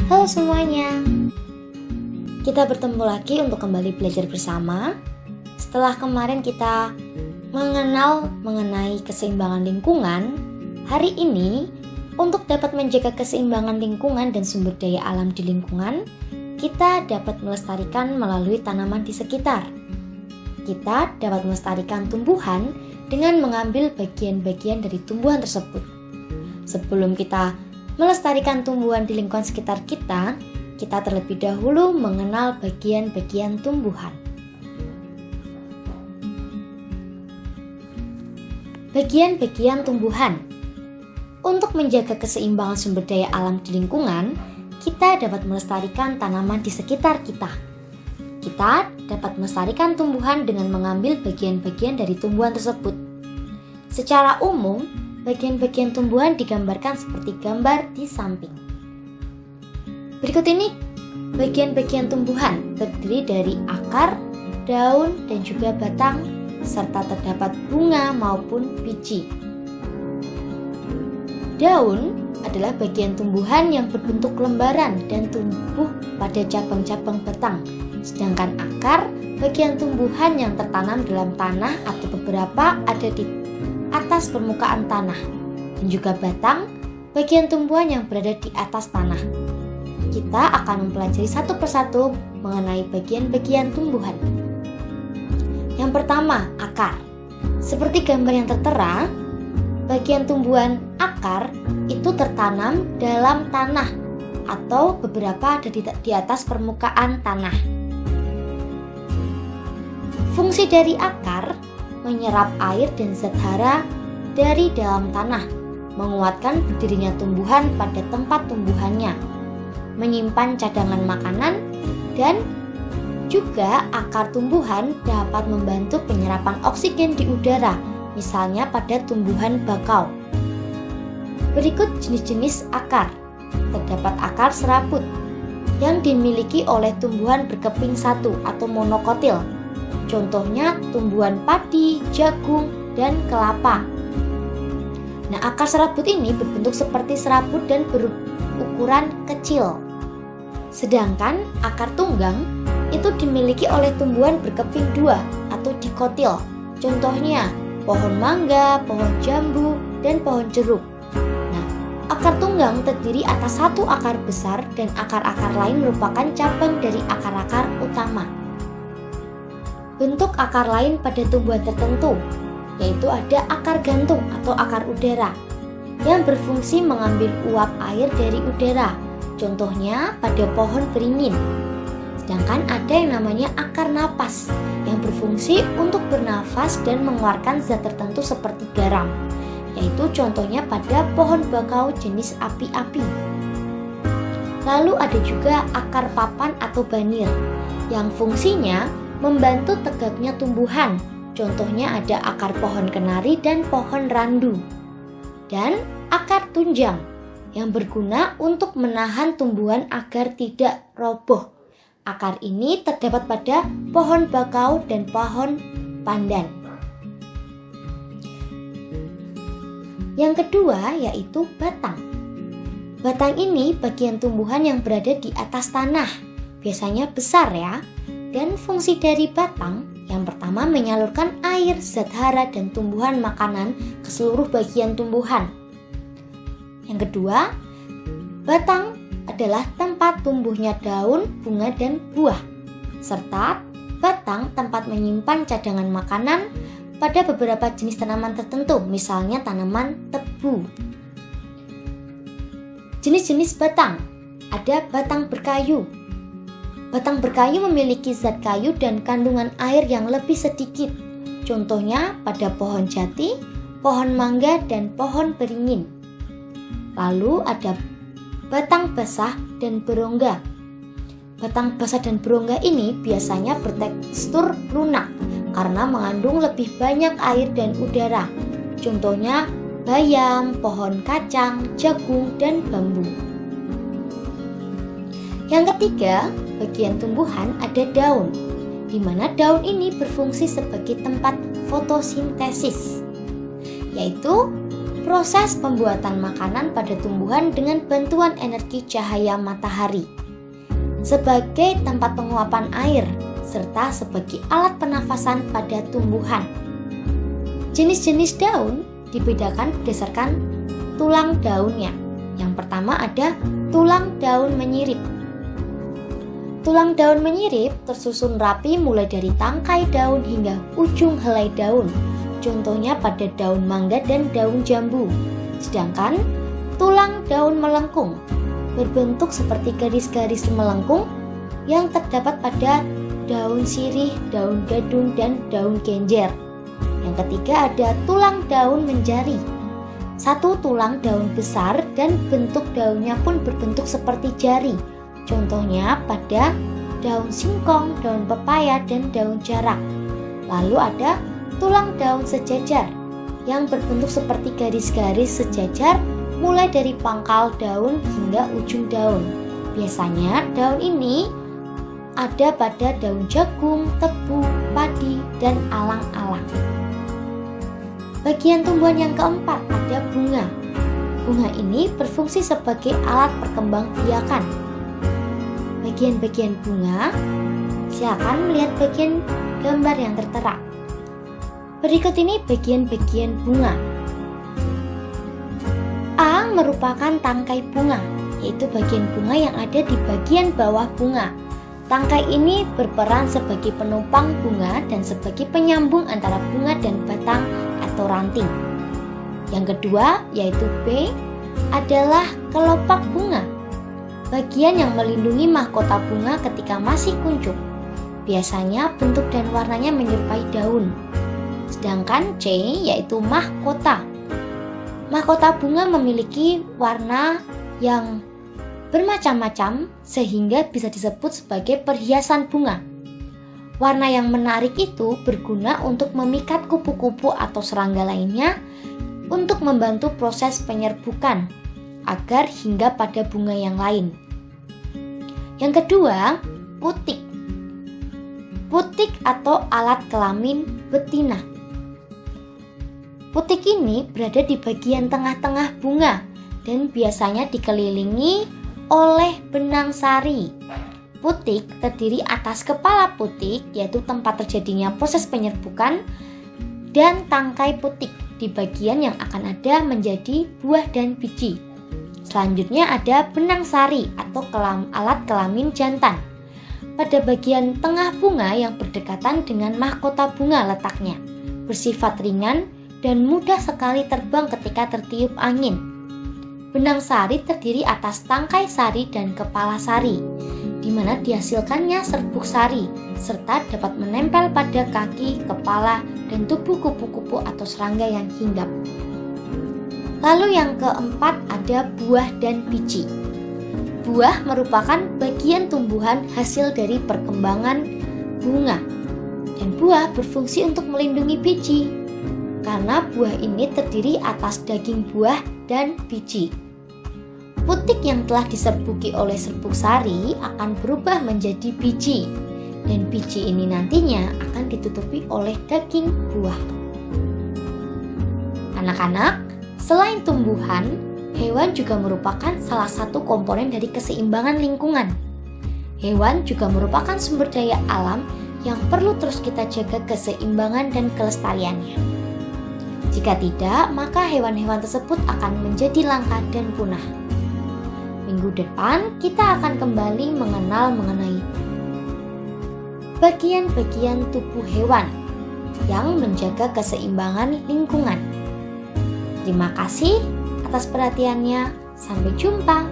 Halo semuanya, kita bertemu lagi untuk kembali belajar bersama. Setelah kemarin kita mengenal mengenai keseimbangan lingkungan, hari ini untuk dapat menjaga keseimbangan lingkungan dan sumber daya alam di lingkungan, kita dapat melestarikan melalui tanaman di sekitar. Kita dapat melestarikan tumbuhan dengan mengambil bagian-bagian dari tumbuhan tersebut. Sebelum kita melestarikan tumbuhan di lingkungan sekitar kita, kita terlebih dahulu mengenal bagian-bagian tumbuhan. Bagian-bagian tumbuhan. Untuk menjaga keseimbangan sumber daya alam di lingkungan, kita dapat melestarikan tanaman di sekitar kita. Kita dapat melestarikan tumbuhan dengan mengambil bagian-bagian dari tumbuhan tersebut. Secara umum, bagian-bagian tumbuhan digambarkan seperti gambar di samping. Berikut ini bagian-bagian tumbuhan terdiri dari akar, daun, dan juga batang, serta terdapat bunga maupun biji. Daun adalah bagian tumbuhan yang berbentuk lembaran dan tumbuh pada cabang-cabang batang. Sedangkan akar, bagian tumbuhan yang tertanam dalam tanah atau beberapa ada di atas permukaan tanah, dan juga batang, bagian tumbuhan yang berada di atas tanah. Kita akan mempelajari satu persatu mengenai bagian-bagian tumbuhan. Yang pertama, akar. Seperti gambar yang tertera, bagian tumbuhan akar itu tertanam dalam tanah atau beberapa ada di atas permukaan tanah. Fungsi dari akar menyerap air dan zat hara dari dalam tanah, menguatkan berdirinya tumbuhan pada tempat tumbuhannya, menyimpan cadangan makanan, dan juga akar tumbuhan dapat membantu penyerapan oksigen di udara, misalnya pada tumbuhan bakau. Berikut jenis-jenis akar. Terdapat akar serabut yang dimiliki oleh tumbuhan berkeping satu atau monokotil. Contohnya tumbuhan padi, jagung, dan kelapa. Nah, akar serabut ini berbentuk seperti serabut dan berukuran kecil. Sedangkan akar tunggang itu dimiliki oleh tumbuhan berkeping dua atau dikotil. Contohnya pohon mangga, pohon jambu, dan pohon jeruk. Nah, akar tunggang terdiri atas satu akar besar dan akar-akar lain merupakan cabang dari akar-akar utama. Bentuk akar lain pada tumbuhan tertentu, yaitu ada akar gantung atau akar udara yang berfungsi mengambil uap air dari udara, contohnya pada pohon beringin. Sedangkan ada yang namanya akar napas yang berfungsi untuk bernafas dan mengeluarkan zat tertentu seperti garam, yaitu contohnya pada pohon bakau jenis api-api. Lalu ada juga akar papan atau banir yang fungsinya membantu tegaknya tumbuhan. Contohnya ada akar pohon kenari dan pohon randu. Dan akar tunjang yang berguna untuk menahan tumbuhan agar tidak roboh. Akar ini terdapat pada pohon bakau dan pohon pandan. Yang kedua yaitu batang. Batang ini bagian tumbuhan yang berada di atas tanah. Biasanya besar ya. Dan fungsi dari batang yang pertama menyalurkan air, zat hara, dan tumbuhan makanan ke seluruh bagian tumbuhan. Yang kedua, batang adalah tempat tumbuhnya daun, bunga, dan buah. Serta batang tempat menyimpan cadangan makanan pada beberapa jenis tanaman tertentu, misalnya tanaman tebu. Jenis-jenis batang, ada batang berkayu. Batang berkayu memiliki zat kayu dan kandungan air yang lebih sedikit. Contohnya pada pohon jati, pohon mangga, dan pohon beringin. Lalu ada batang basah dan berongga. Batang basah dan berongga ini biasanya bertekstur lunak karena mengandung lebih banyak air dan udara. Contohnya bayam, pohon kacang, jagung, dan bambu. Yang ketiga, bagian tumbuhan ada daun, di mana daun ini berfungsi sebagai tempat fotosintesis, yaitu Proses pembuatan makanan pada tumbuhan dengan bantuan energi cahaya matahari sebagai tempat penguapan air serta sebagai alat pernafasan pada tumbuhan. Jenis-jenis daun dibedakan berdasarkan tulang daunnya. Yang pertama ada tulang daun menyirip. Tulang daun menyirip tersusun rapi mulai dari tangkai daun hingga ujung helai daun. Contohnya pada daun mangga dan daun jambu. Sedangkan tulang daun melengkung berbentuk seperti garis-garis melengkung yang terdapat pada daun sirih, daun gadung, dan daun genjer. Yang ketiga ada tulang daun menjari. Satu tulang daun besar dan bentuk daunnya pun berbentuk seperti jari. Contohnya pada daun singkong, daun pepaya, dan daun jarak. Lalu ada tulang daun sejajar yang berbentuk seperti garis-garis sejajar mulai dari pangkal daun hingga ujung daun. Biasanya daun ini ada pada daun jagung, tebu, padi, dan alang-alang. Bagian tumbuhan yang keempat ada bunga. Bunga ini berfungsi sebagai alat perkembangbiakan. Bagian-bagian bunga, silakan melihat bagian gambar yang tertera. Berikut ini bagian-bagian bunga. A merupakan tangkai bunga, yaitu bagian bunga yang ada di bagian bawah bunga. Tangkai ini berperan sebagai penopang bunga dan sebagai penyambung antara bunga dan batang atau ranting. Yang kedua, yaitu B, adalah kelopak bunga, bagian yang melindungi mahkota bunga ketika masih kuncup. Biasanya bentuk dan warnanya menyerupai daun. Sedangkan C yaitu mahkota. Mahkota bunga memiliki warna yang bermacam-macam sehingga bisa disebut sebagai perhiasan bunga. Warna yang menarik itu berguna untuk memikat kupu-kupu atau serangga lainnya untuk membantu proses penyerbukan agar hingga pada bunga yang lain. Yang kedua, putik. Putik atau alat kelamin betina. Putik ini berada di bagian tengah-tengah bunga dan biasanya dikelilingi oleh benang sari. Putik terdiri atas kepala putik, yaitu tempat terjadinya proses penyerbukan, dan tangkai putik di bagian yang akan ada menjadi buah dan biji. Selanjutnya ada benang sari atau alat kelamin jantan. Pada bagian tengah bunga yang berdekatan dengan mahkota bunga letaknya, bersifat ringan dan mudah sekali terbang ketika tertiup angin. Benang sari terdiri atas tangkai sari dan kepala sari, di mana dihasilkannya serbuk sari, serta dapat menempel pada kaki, kepala, dan tubuh kupu-kupu atau serangga yang hinggap. Lalu yang keempat ada buah dan biji. Buah merupakan bagian tumbuhan hasil dari perkembangan bunga, dan buah berfungsi untuk melindungi biji, karena buah ini terdiri atas daging buah dan biji. Putik yang telah diserbuki oleh serbuk sari akan berubah menjadi biji, dan biji ini nantinya akan ditutupi oleh daging buah. Anak-anak, selain tumbuhan, hewan juga merupakan salah satu komponen dari keseimbangan lingkungan. Hewan juga merupakan sumber daya alam yang perlu terus kita jaga keseimbangan dan kelestariannya. Jika tidak, maka hewan-hewan tersebut akan menjadi langka dan punah. Minggu depan kita akan kembali mengenai bagian-bagian tubuh hewan yang menjaga keseimbangan lingkungan. Terima kasih atas perhatiannya. Sampai jumpa.